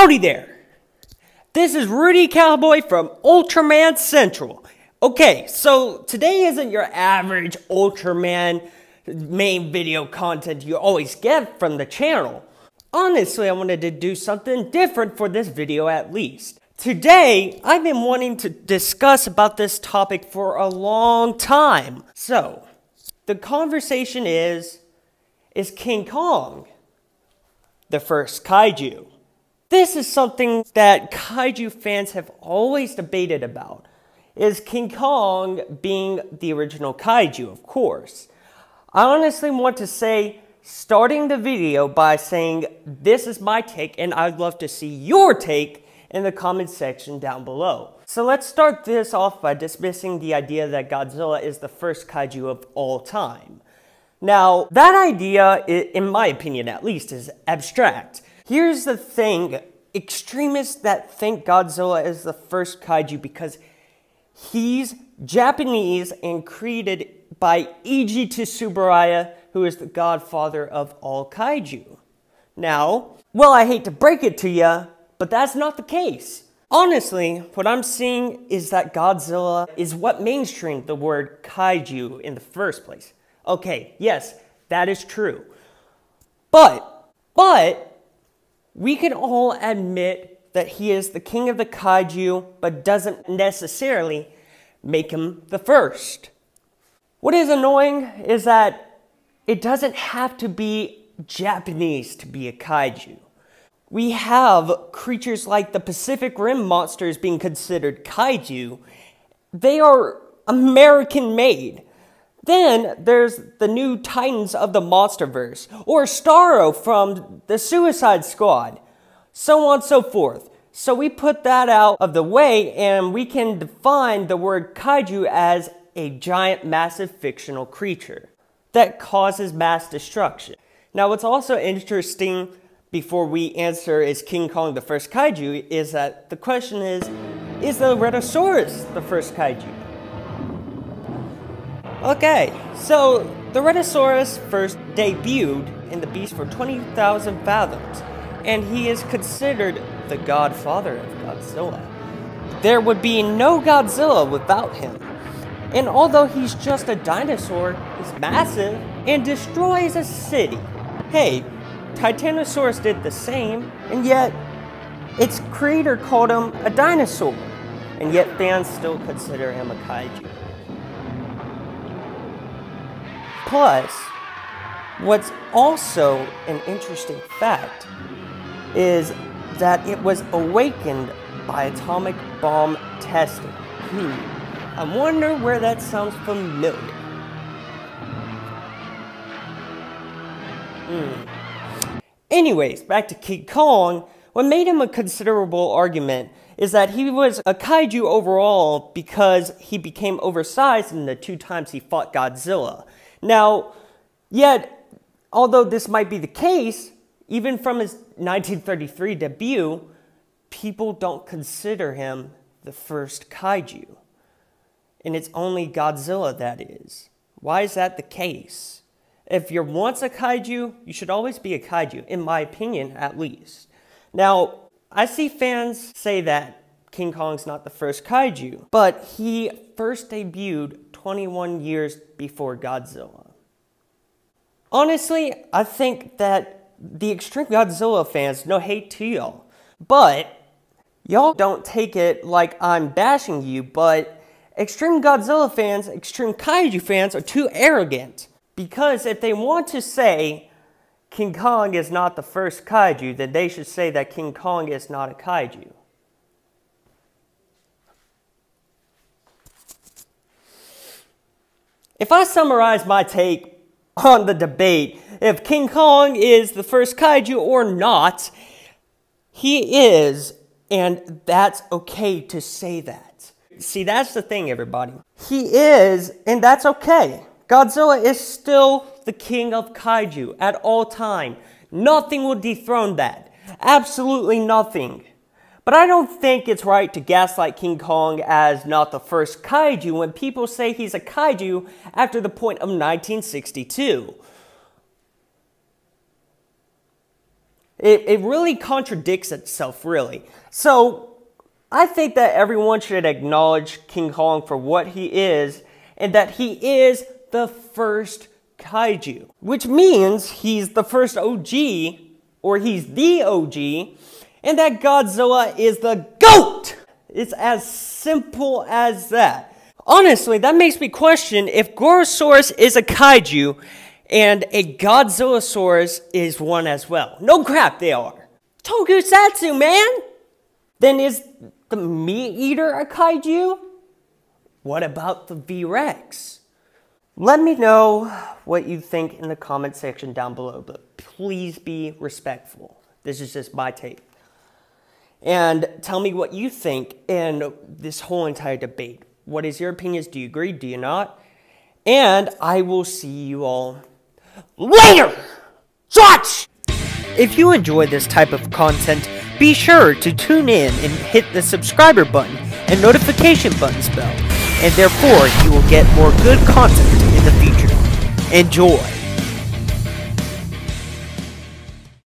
Howdy there! This is Rudy Cowboy from Ultraman Central. Okay, so today isn't your average Ultraman main video content you always get from the channel. Honestly, I wanted to do something different for this video at least. Today, I've been wanting to discuss about this topic for a long time. So, the conversation is King Kong the first kaiju? This is something that kaiju fans have always debated about. Is King Kong being the original kaiju, of course. I honestly want to say, starting the video by saying this is my take and I'd love to see your take in the comment section down below. So let's start this off by dismissing the idea that Godzilla is the first kaiju of all time. Now, that idea, in my opinion at least, is abstract. Here's the thing, extremists that think Godzilla is the first kaiju because he's Japanese and created by Eiji Tsuburaya, who is the godfather of all kaiju. Now, well, I hate to break it to you, but that's not the case. Honestly, what I'm seeing is that Godzilla is what mainstreamed the word kaiju in the first place. Okay, yes, that is true. But we can all admit that he is the king of the kaiju, but doesn't necessarily make him the first. What is annoying is that it doesn't have to be Japanese to be a kaiju. We have creatures like the Pacific Rim monsters being considered kaiju. They are American made. Then there's the new titans of the Monsterverse, or Starro from the Suicide Squad, so on and so forth. So we put that out of the way and we can define the word kaiju as a giant, massive fictional creature that causes mass destruction. Now what's also interesting before we answer is King Kong the first kaiju is that the question is the Rhedosaurus the first kaiju? Okay, so the Rhedosaurus first debuted in the beast for 20,000 fathoms, and he is considered the godfather of Godzilla. There would be no Godzilla without him. And although he's just a dinosaur, he's massive and destroys a city. Hey, Titanosaurus did the same, and yet its creator called him a dinosaur, and yet fans still consider him a kaiju. Plus, what's also an interesting fact is that it was awakened by atomic bomb testing. I wonder where that sounds familiar. Anyways, back to King Kong. What made him a considerable argument is that he was a kaiju overall because he became oversized in the 2 times he fought Godzilla. Now, yet, although this might be the case, even from his 1933 debut, people don't consider him the first kaiju. And it's only Godzilla that is. Why is that the case? If you're once a kaiju, you should always be a kaiju, in my opinion at least. Now, I see fans say that King Kong's not the first kaiju, but he first debuted 21 years before Godzilla. Honestly, I think that the extreme Godzilla fans, no hate to y'all, but y'all don't take it like I'm bashing you, but extreme Godzilla fans, extreme kaiju fans are too arrogant. Because if they want to say King Kong is not the first kaiju, then they should say that King Kong is not a kaiju. If I summarize my take on the debate, if King Kong is the first kaiju or not, he is, and that's okay to say that. See, that's the thing, everybody. He is, and that's okay. Godzilla is still the king of kaiju at all time. Nothing will dethrone that. Absolutely nothing. But I don't think it's right to gaslight King Kong as not the first kaiju when people say he's a kaiju after the point of 1962. It really contradicts itself, really. So I think that everyone should acknowledge King Kong for what he is, and that he is the first kaiju, which means he's the first OG, or he's the OG, and that Godzilla is the GOAT! It's as simple as that. Honestly, that makes me question if Gorosaurus is a kaiju and a Godzillasaurus is one as well. No crap, they are. Tokusatsu, man! Then is the meat eater a kaiju? What about the V-Rex? Let me know what you think in the comment section down below, but please be respectful. This is just my take. And tell me what you think in this whole entire debate. What is your opinions? Do you agree? Do you not? And I will see you all later! Watch! If you enjoy this type of content, be sure to tune in and hit the subscriber button and notification buttons bell, and therefore you will get more good content in the future. Enjoy!